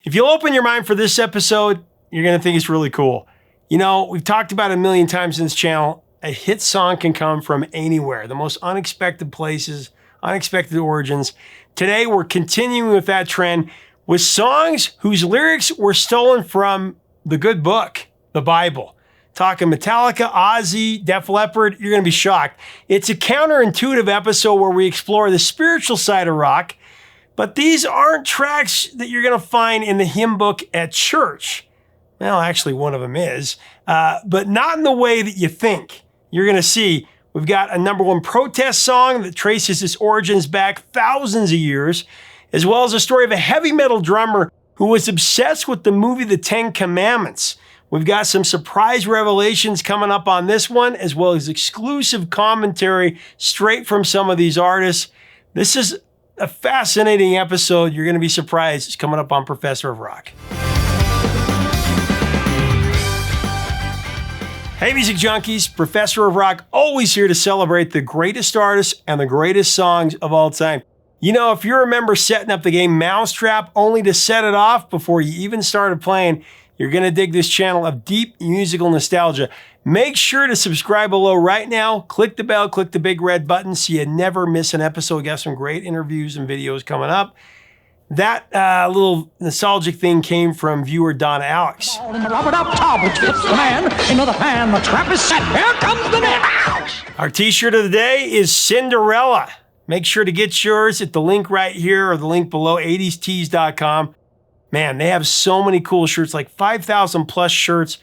If you'll open your mind for this episode, you're going to think it's really cool. You know, we've talked about it a million times in this channel. A hit song can come from anywhere, the most unexpected places, unexpected origins. Today, we're continuing with that trend with songs whose lyrics were stolen from the good book, the Bible. Talking Metallica, Ozzy, Def Leppard, you're going to be shocked. It's a counterintuitive episode where we explore the spiritual side of rock, but these aren't tracks that you're going to find in the hymn book at church. Well, actually, one of them is, but not in the way that you think. You're going to see we've got a number one protest song that traces its origins back thousands of years, as well as a story of a heavy metal drummer who was obsessed with the movie The Ten Commandments. We've got some surprise revelations coming up on this one, as well as exclusive commentary straight from some of these artists. This is a fascinating episode. You're going to be surprised. It's coming up on Professor of Rock. Hey, music junkies, Professor of Rock, always here to celebrate the greatest artists and the greatest songs of all time. You know, if you remember setting up the game Mousetrap only to set it off before you even started playing, you're going to dig this channel of deep musical nostalgia. Make sure to subscribe below right now. Click the bell, click the big red button so you never miss an episode. We got some great interviews and videos coming up. That little nostalgic thing came from viewer Donna Alex. Our t-shirt of the day is Cinderella. Make sure to get yours at the link right here or the link below, 80stees.com. Man, they have so many cool shirts, like 5,000 plus shirts,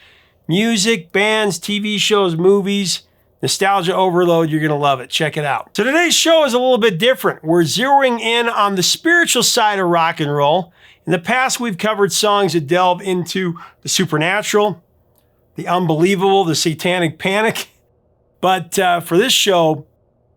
music, bands, TV shows, movies, nostalgia overload. You're going to love it. Check it out. So today's show is a little bit different. We're zeroing in on the spiritual side of rock and roll. In the past, we've covered songs that delve into the supernatural, the unbelievable, the satanic panic. But for this show,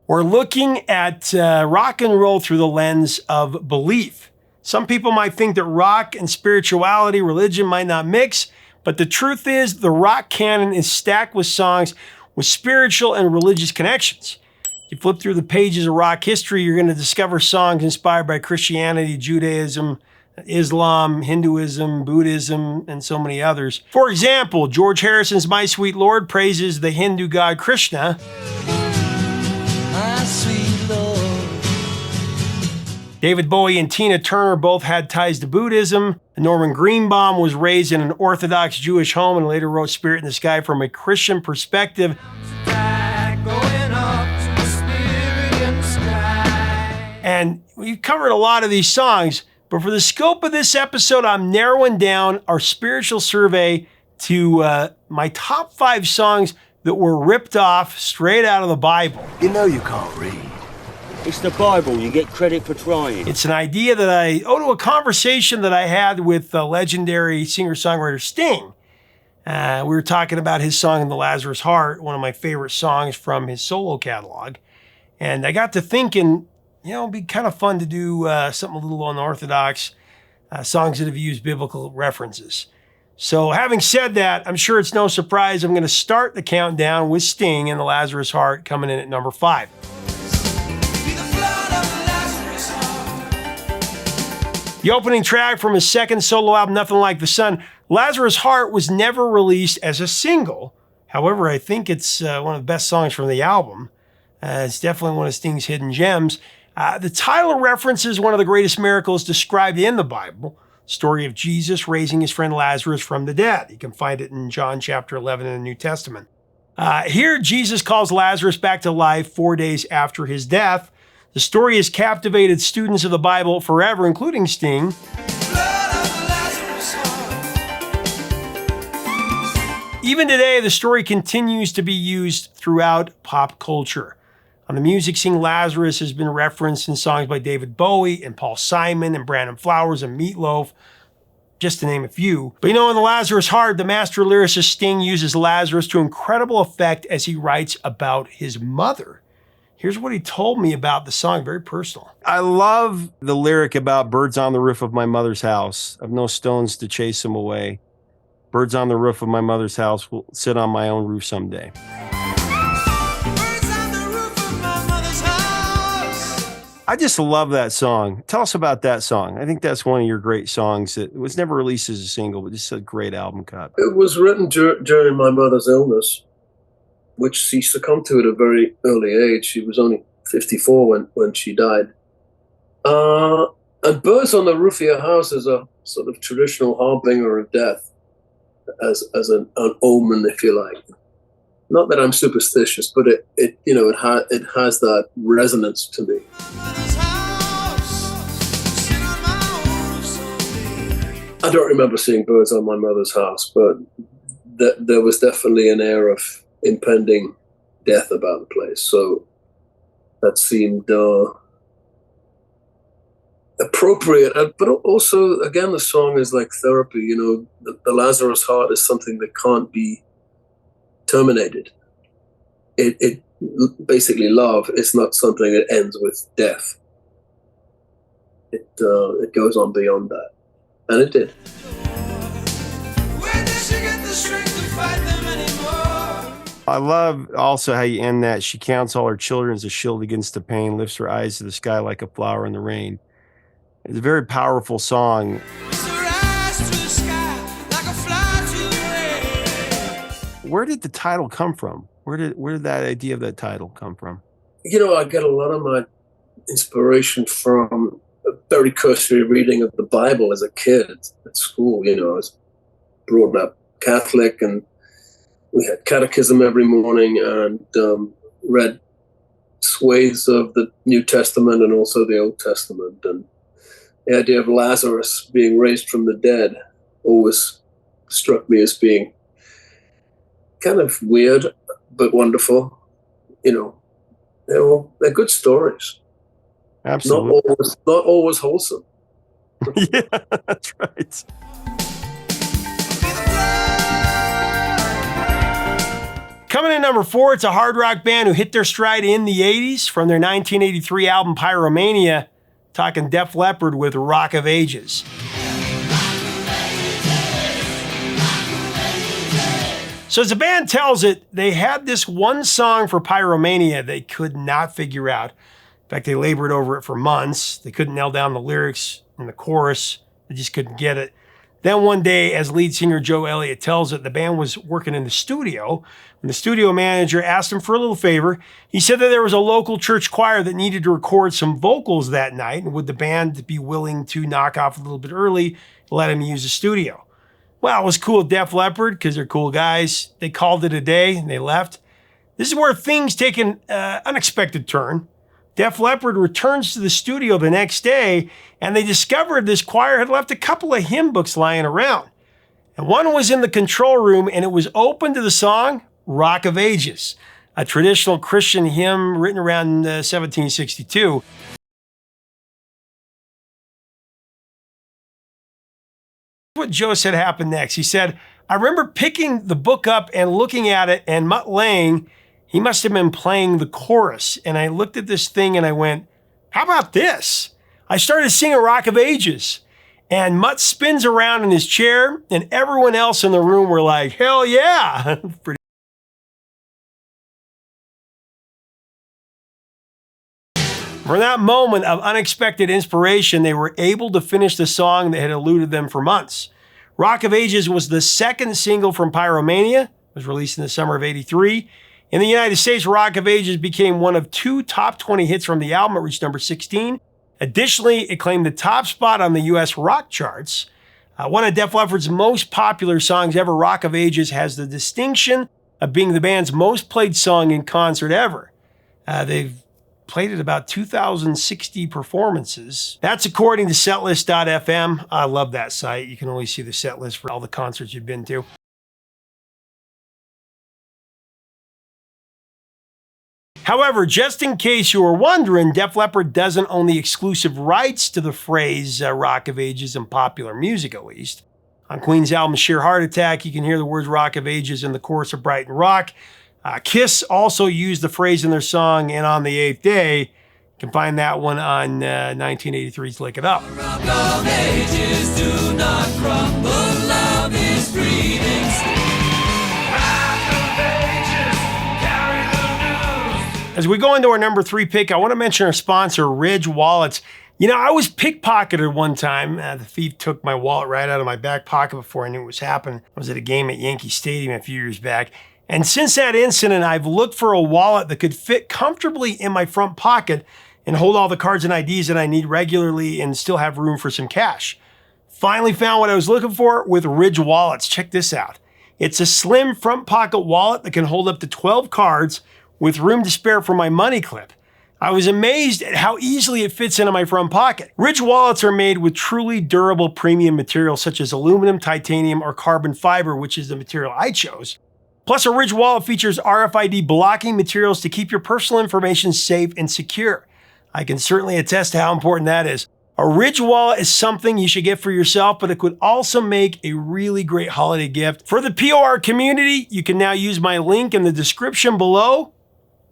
we're looking at rock and roll through the lens of belief. Some people might think that rock and spirituality, religion might not mix, but the truth is the rock canon is stacked with songs with spiritual and religious connections. If you flip through the pages of rock history, you're going to discover songs inspired by Christianity, Judaism, Islam, Hinduism, Buddhism, and so many others. For example, George Harrison's My Sweet Lord praises the Hindu god Krishna. My sweet Lord. David Bowie and Tina Turner both had ties to Buddhism. Norman Greenbaum was raised in an Orthodox Jewish home and later wrote Spirit in the Sky from a Christian perspective. And we've covered a lot of these songs, but for the scope of this episode, I'm narrowing down our spiritual survey to my top 5 songs that were ripped off straight out of the Bible. You know you can't read. It's the Bible. You get credit for trying. It's an idea that I owe to a conversation that I had with the legendary singer-songwriter Sting. We were talking about his song in the Lazarus Heart, one of my favorite songs from his solo catalog. And I got to thinking, you know, it'd be kind of fun to do something a little unorthodox, songs that have used biblical references. So having said that, I'm sure it's no surprise I'm going to start the countdown with Sting and the Lazarus Heart coming in at number 5. The opening track from his second solo album, Nothing Like the Sun, Lazarus Heart, was never released as a single. However, I think it's one of the best songs from the album. It's definitely one of Sting's hidden gems. The title references one of the greatest miracles described in the Bible, the story of Jesus raising his friend Lazarus from the dead. You can find it in John chapter 11 in the New Testament. Here, Jesus calls Lazarus back to life 4 days after his death. The story has captivated students of the Bible forever, including Sting. Even today, the story continues to be used throughout pop culture. On the music scene, Lazarus has been referenced in songs by David Bowie and Paul Simon and Brandon Flowers and Meatloaf, just to name a few. But you know, in the Lazarus Heart, the master lyricist Sting uses Lazarus to incredible effect as he writes about his mother. Here's what he told me about the song, very personal. I love the lyric about birds on the roof of my mother's house. I've no stones to chase them away. Birds on the roof of my mother's house will sit on my own roof someday. I just love that song. Tell us about that song. I think that's one of your great songs. It was never released as a single, but just a great album cut. It was written during my mother's illness, which she succumbed to at a very early age. She was only 54 when she died. And Birds on the Roof of Your House is a sort of traditional harbinger of death, as an omen, if you like. Not that I'm superstitious, but it has that resonance to me. I don't remember seeing birds on my mother's house, but there was definitely an air of impending death about the place. So that seemed appropriate. But also, again, the song is like therapy. You know, the Lazarus heart is something that can't be terminated. It basically, love is not something that ends with death. It goes on beyond that. And it did. I love also how you end that. She counts all her children as a shield against the pain, lifts her eyes to the sky like a flower in the rain. It's a very powerful song. Where did the title come from? Where did that idea of that title come from? You know, I get a lot of my inspiration from a very cursory reading of the Bible as a kid at school. You know, I was brought up Catholic, and we had catechism every morning and read swathes of the New Testament and also the Old Testament. And the idea of Lazarus being raised from the dead always struck me as being kind of weird but wonderful. You know, they're good stories. Absolutely. Not always wholesome. Yeah, that's right. Coming in number 4, it's a hard rock band who hit their stride in the 80s from their 1983 album Pyromania, talking Def Leppard with Rock of Ages. So as the band tells it, they had this one song for Pyromania they could not figure out. In fact, they labored over it for months. They couldn't nail down the lyrics and the chorus. They just couldn't get it. Then one day, as lead singer Joe Elliott tells it, the band was working in the studio. When the studio manager asked him for a little favor, he said that there was a local church choir that needed to record some vocals that night, and would the band be willing to knock off a little bit early and let him use the studio? Well, it was cool with Def Leppard because they're cool guys. They called it a day and they left. This is where things take an unexpected turn. Def Leppard returns to the studio the next day, and they discovered this choir had left a couple of hymn books lying around. And one was in the control room, and it was open to the song Rock of Ages, a traditional Christian hymn written around 1762. What Joe said happened next. He said, I remember picking the book up and looking at it, and Mutt Lange, he must have been playing the chorus. And I looked at this thing and I went, how about this? I started singing Rock of Ages. And Mutt spins around in his chair, and everyone else in the room were like, hell yeah. From that moment of unexpected inspiration, they were able to finish the song that had eluded them for months. Rock of Ages was the second single from Pyromania. It was released in the summer of '83. In the United States, Rock of Ages became one of 2 top 20 hits from the album. It reached number 16. Additionally, it claimed the top spot on the U.S. rock charts. One of Def Leppard's most popular songs ever, Rock of Ages, has the distinction of being the band's most played song in concert ever. They've played it about 2,060 performances. That's according to setlist.fm. I love that site. You can only see the set list for all the concerts you've been to. However, just in case you were wondering, Def Leppard doesn't own the exclusive rights to the phrase Rock of Ages in popular music, at least. On Queen's album Sheer Heart Attack, you can hear the words Rock of Ages in the chorus of Brighton Rock. Kiss also used the phrase in their song And on the Eighth Day. You can find that one on 1983's Lick It Up. Rock of Ages do not crumble, love is breathing still. As we go into our number 3 pick, I want to mention our sponsor, Ridge Wallets. You know, I was pickpocketed one time. The thief took my wallet right out of my back pocket before I knew what was happening. I was at a game at Yankee Stadium a few years back. And since that incident, I've looked for a wallet that could fit comfortably in my front pocket and hold all the cards and IDs that I need regularly and still have room for some cash. Finally found what I was looking for with Ridge Wallets. Check this out. It's a slim front pocket wallet that can hold up to 12 cards with room to spare for my money clip. I was amazed at how easily it fits into my front pocket. Ridge wallets are made with truly durable premium materials such as aluminum, titanium, or carbon fiber, which is the material I chose. Plus, a Ridge wallet features RFID blocking materials to keep your personal information safe and secure. I can certainly attest to how important that is. A Ridge wallet is something you should get for yourself, but it could also make a really great holiday gift. For the POR community, you can now use my link in the description below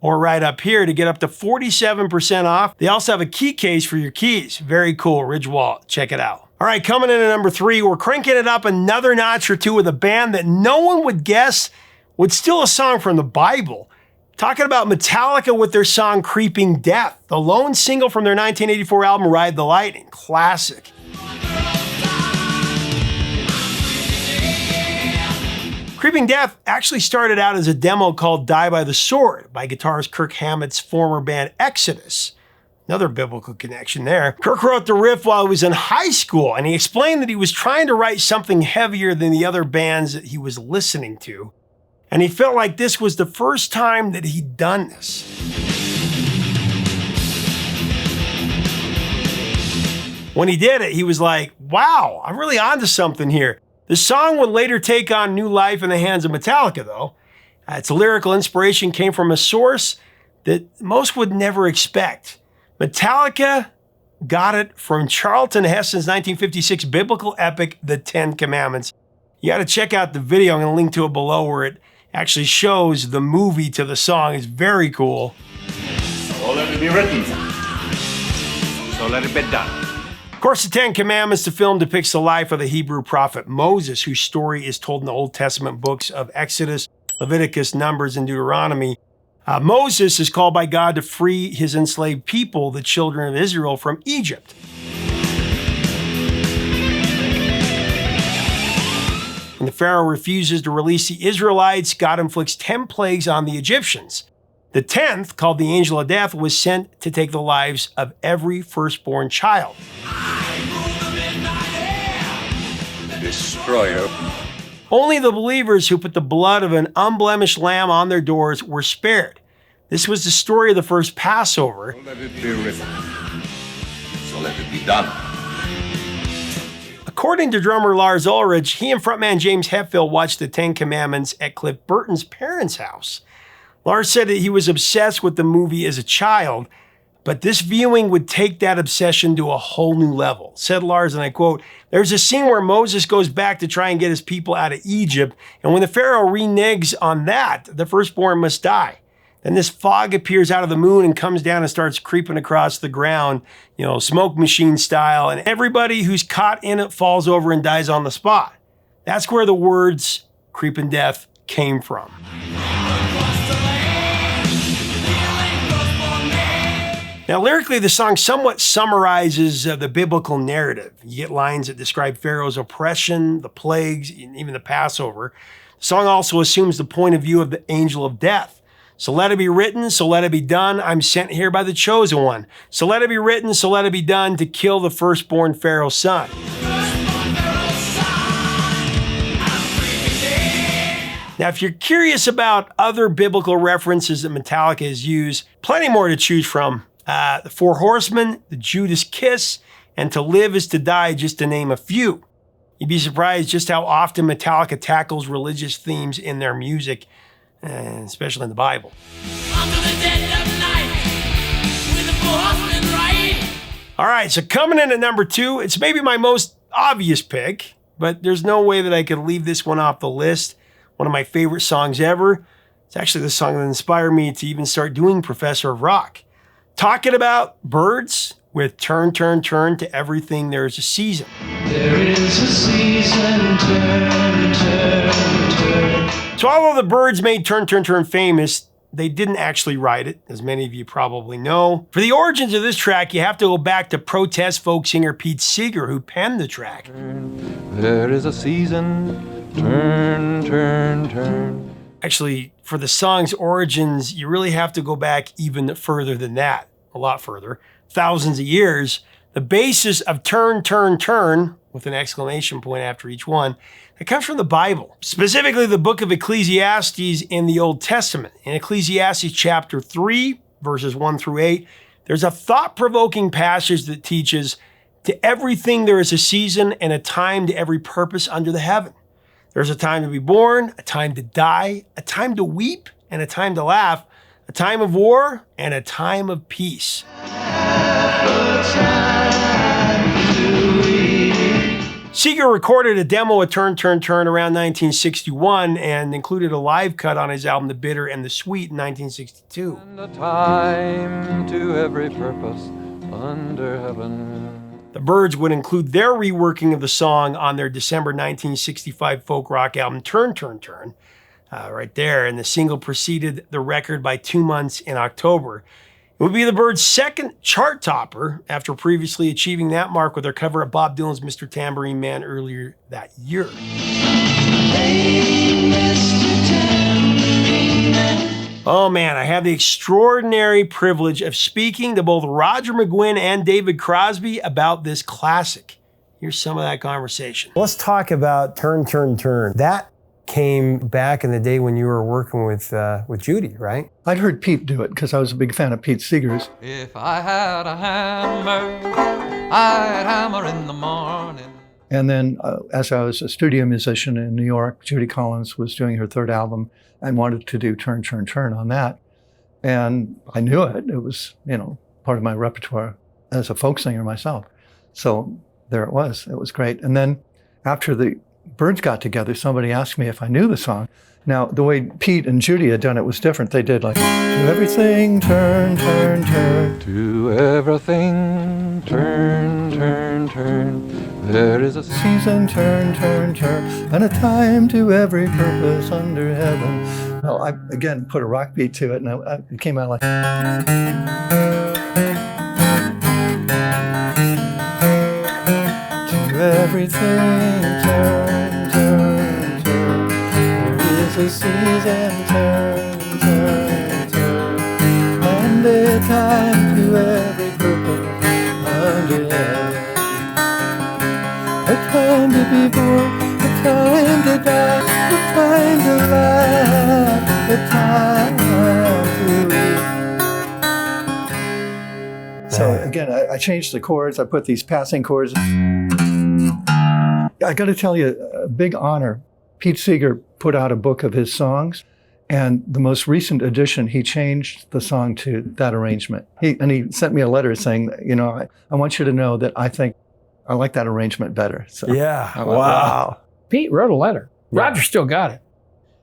or right up here to get up to 47% off. They also have a key case for your keys. Very cool, Ridge wallet. Check it out. All right, coming in at number 3, we're cranking it up another notch or two with a band that no one would guess would steal a song from the Bible. Talking about Metallica with their song Creeping Death, the lone single from their 1984 album Ride the Lightning. Classic. Creeping Death actually started out as a demo called Die by the Sword by guitarist Kirk Hammett's former band Exodus. Another biblical connection there. Kirk wrote the riff while he was in high school, and he explained that he was trying to write something heavier than the other bands that he was listening to. And he felt like this was the first time that he'd done this. When he did it, he was like, wow, I'm really onto something here. The song would later take on new life in the hands of Metallica, though. Its lyrical inspiration came from a source that most would never expect. Metallica got it from Charlton Heston's 1956 biblical epic, The Ten Commandments. You got to check out the video. I'm going to link to it below where it actually shows the movie to the song. It's very cool. So let it be written. So let it be done. Of course, the Ten Commandments, the film depicts the life of the Hebrew prophet Moses, whose story is told in the Old Testament books of Exodus, Leviticus, Numbers, and Deuteronomy. Moses is called by God to free his enslaved people, the children of Israel, from Egypt. When the Pharaoh refuses to release the Israelites, God inflicts 10 plagues on the Egyptians. The 10th, called the Angel of Death, was sent to take the lives of every firstborn child. Destroyer. Only the believers who put the blood of an unblemished lamb on their doors were spared. This was the story of the first Passover. So let it be written. So let it be done. According to drummer Lars Ulrich, he and frontman James Hetfield watched the Ten Commandments at Cliff Burton's parents' house. Lars said that he was obsessed with the movie as a child, but this viewing would take that obsession to a whole new level. Said Lars, and I quote, "There's a scene where Moses goes back to try and get his people out of Egypt, and when the Pharaoh reneges on that, the firstborn must die. Then this fog appears out of the moon and comes down and starts creeping across the ground, smoke machine style, and everybody who's caught in it falls over and dies on the spot." That's where the words "creeping death" came from. Now, lyrically, the song somewhat summarizes the biblical narrative. You get lines that describe Pharaoh's oppression, the plagues, and even the Passover. The song also assumes the point of view of the angel of death. So let it be written, so let it be done. I'm sent here by the chosen one. So let it be written, so let it be done to kill the firstborn Pharaoh's son. Now, if you're curious about other biblical references that Metallica has used, plenty more to choose from. The Four Horsemen, the Judas Kiss, and To Live is to Die, just to name a few. You'd be surprised just how often Metallica tackles religious themes in their music, especially in the Bible. All right, so coming in at number 2, it's maybe my most obvious pick, but there's no way that I could leave this one off the list. One of my favorite songs ever. It's actually the song that inspired me to even start doing Professor of Rock. Talking about Byrds with Turn, Turn, Turn to Everything There Is a Season. There is a season, turn, turn, turn. So although the Byrds made Turn, Turn, Turn famous, they didn't actually write it, as many of you probably know. For the origins of this track, you have to go back to protest folk singer Pete Seeger, who penned the track. There is a season, turn, turn, turn. Actually, for the song's origins, you really have to go back even further than that, a lot further, thousands of years. The basis of turn, turn, turn, with an exclamation point after each one, it comes from the Bible, specifically the book of Ecclesiastes in the Old Testament. In Ecclesiastes chapter 3, verses 1 through 8, there's a thought-provoking passage that teaches, to everything there is a season and a time to every purpose under the heaven. There's a time to be born, a time to die, a time to weep, and a time to laugh, a time of war, and a time of peace. Seeger recorded a demo of Turn, Turn, Turn around 1961 and included a live cut on his album The Bitter and the Sweet in 1962. And a time to every purpose under heaven. The Byrds would include their reworking of the song on their December 1965 folk rock album Turn, Turn, Turn, right there, and the single preceded the record by 2 months in October. It would be the Byrds' second chart topper after previously achieving that mark with their cover of Bob Dylan's Mr. Tambourine Man earlier that year. Hey, Mr. Tambourine Man. Oh man, I have the extraordinary privilege of speaking to both Roger McGuinn and David Crosby about this classic. Here's some of that conversation. Let's talk about Turn, Turn, Turn. That came back in the day when you were working with Judy, right? I'd heard Pete do it because I was a big fan of Pete Seeger's. If I had a hammer, I'd hammer in the morning. And then as I was a studio musician in New York, Judy Collins was doing her third album and wanted to do Turn, Turn, Turn on that. And I knew it. It was, part of my repertoire as a folk singer myself. So there it was. It was great. And then after the Byrds got together, somebody asked me if I knew the song. Now, the way Pete and Judy had done it was different. They did like, to everything, turn, turn, turn. To everything, turn, turn, turn. There is a Season, turn, turn, turn. And a time to every purpose under heaven. Well, I, again, put a rock beat to it, and it came out like... To everything, turn, turn, turn. There is a season, turn, turn, turn. And a time to every purpose under heaven. A time to be born, a time to die, a time to laugh, a time to weep. So again, I changed the chords. I put these passing chords. I got to tell you, a big honor. Pete Seeger put out a book of his songs, and the most recent edition, he changed the song to that arrangement. He sent me a letter saying, I want you to know that I think I like that arrangement better. So, Yeah, went, wow. Pete wrote a letter. Yeah. Roger still got it.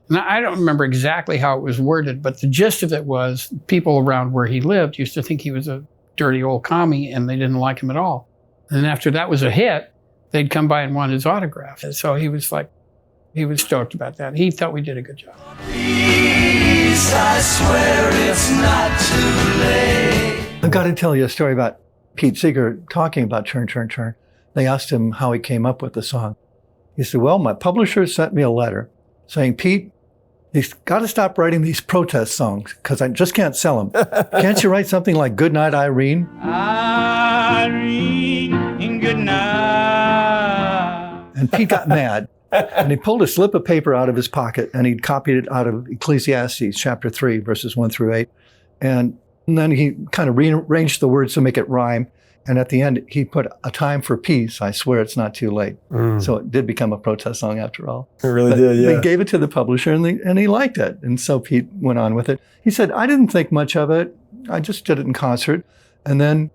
And I don't remember exactly how it was worded, but the gist of it was people around where he lived used to think he was a dirty old commie, and they didn't like him at all. And after that was a hit, they'd come by and want his autograph. And so he was stoked about that. He thought we did a good job. Please, I swear it's not too late. I've got to tell you a story about Pete Seeger talking about Turn, Turn, Turn. They asked him how he came up with the song. He said, well, my publisher sent me a letter saying, Pete, you've got to stop writing these protest songs because I just can't sell them. Can't you write something like Goodnight, Irene? Irene, good night. And Pete got mad. And he pulled a slip of paper out of his pocket and he copied it out of Ecclesiastes chapter 3, verses 1 through 8. And then he kind of rearranged the words to make it rhyme. And at the end, he put a time for peace. I swear it's not too late. So it did become a protest song after all. It really did, yeah. They gave it to the publisher and he liked it. And so Pete went on with it. He said, I didn't think much of it. I just did it in concert. And then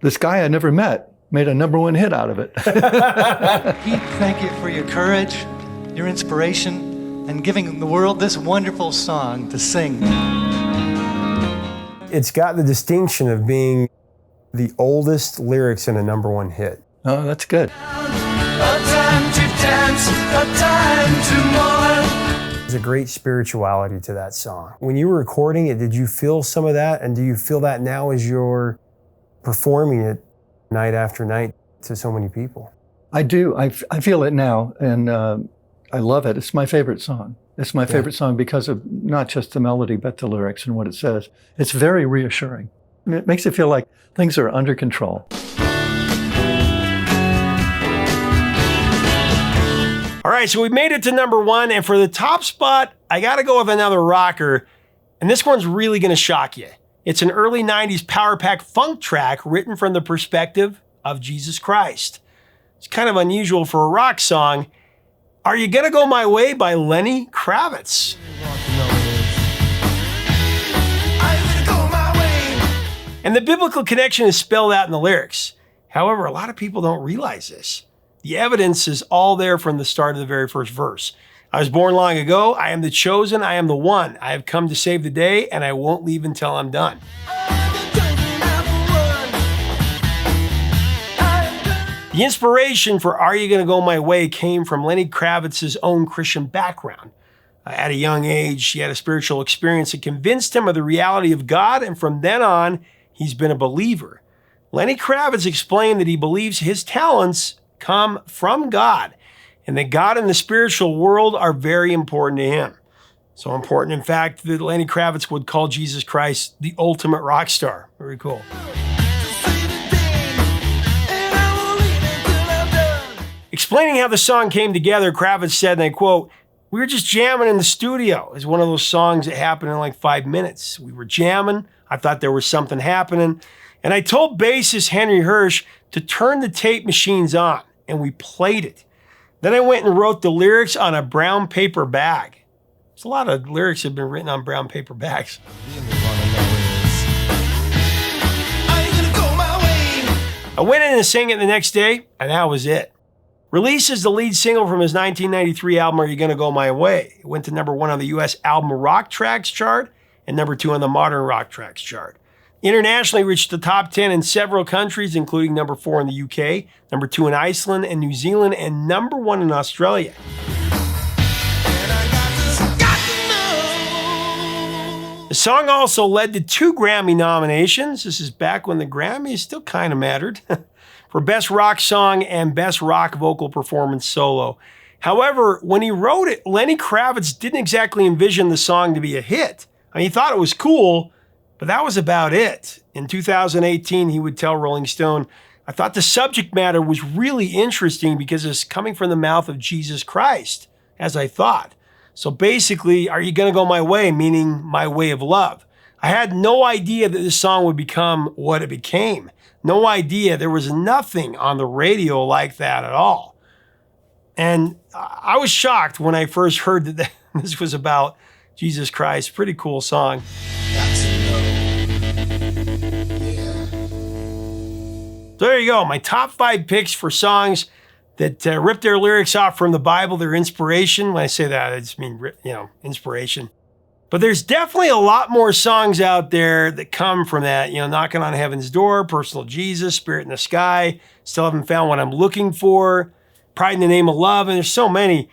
this guy I never met made a #1 hit out of it. Pete, thank you for your courage, your inspiration, and giving the world this wonderful song to sing. It's got the distinction of being the oldest lyrics in a #1 hit. Oh, that's good. A time to dance, a time to mourn. There's a great spirituality to that song. When you were recording it, did you feel some of that? And do you feel that now as you're performing it night after night to so many people? I do. I feel it now, and I love it. It's my favorite song. It's my favorite song because of not just the melody, but the lyrics and what it says. It's very reassuring. It makes it feel like things are under control. All right, so we made it to number 1, and for the top spot, I gotta go with another rocker, and this one's really gonna shock you. It's an early 90s power pack funk track written from the perspective of Jesus Christ. It's kind of unusual for a rock song. Are You Gonna Go My Way by Lenny Kravitz. And the biblical connection is spelled out in the lyrics. However, a lot of people don't realize this. The evidence is all there from the start of the very first verse. I was born long ago. I am the chosen. I am the one. I have come to save the day, and I won't leave until I'm done. The inspiration for Are You Gonna Go My Way came from Lenny Kravitz's own Christian background. At a young age, he had a spiritual experience that convinced him of the reality of God, and from then on, he's been a believer. Lenny Kravitz explained that he believes his talents come from God, and that God and the spiritual world are very important to him. So important, in fact, that Lenny Kravitz would call Jesus Christ the ultimate rock star. Very cool. Explaining how the song came together, Kravitz said, and I quote, "We were just jamming in the studio." It's one of those songs that happened in like 5 minutes. We were jamming. I thought there was something happening. And I told bassist Henry Hirsch to turn the tape machines on, and we played it. Then I went and wrote the lyrics on a brown paper bag. There's a lot of lyrics that have been written on brown paper bags. I went in and sang it the next day, and that was it. Released as the lead single from his 1993 album, Are You Gonna Go My Way? It went to number 1 on the US Album Rock Tracks chart and number 2 on the Modern Rock Tracks chart. Internationally, reached the top 10 in several countries, including number 4 in the UK, number 2 in Iceland and New Zealand, and number 1 in Australia. The song also led to 2 Grammy nominations. This is back when the Grammys still kind of mattered. For Best Rock Song and Best Rock Vocal Performance Solo. However, when he wrote it, Lenny Kravitz didn't exactly envision the song to be a hit. I mean, he thought it was cool, but that was about it. In 2018, he would tell Rolling Stone, "I thought the subject matter was really interesting because it's coming from the mouth of Jesus Christ, as I thought. So basically, Are You Gonna Go My Way, meaning my way of love. I had no idea that this song would become what it became. No idea. There was nothing on the radio like that at all." And I was shocked when I first heard that this was about Jesus Christ. Pretty cool song. So there you go. My top 5 picks for songs that rip their lyrics off from the Bible, their inspiration. When I say that, I just mean, inspiration. But there's definitely a lot more songs out there that come from that. Knocking on Heaven's Door, Personal Jesus, Spirit in the Sky, Still Haven't Found What I'm Looking For, Pride in the Name of Love, and there's so many.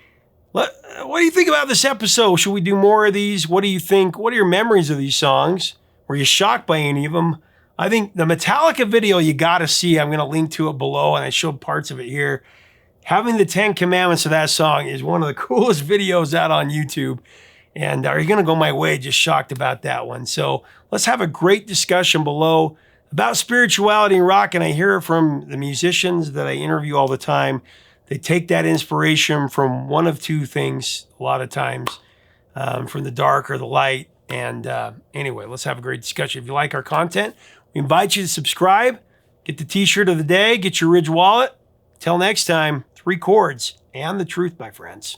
What do you think about this episode? Should we do more of these? What do you think? What are your memories of these songs? Were you shocked by any of them? I think the Metallica video you got to see. I'm going to link to it below, and I showed parts of it here. Having the 10 commandments of that song is one of the coolest videos out on YouTube. And Are You Gonna Go My Way? Just shocked about that one. So let's have a great discussion below about spirituality and rock. And I hear it from the musicians that I interview all the time. They take that inspiration from one of 2 things a lot of times, from the dark or the light. And anyway, let's have a great discussion. If you like our content, we invite you to subscribe, get the t-shirt of the day, get your Ridge wallet. Till next time, 3 chords and the truth, my friends.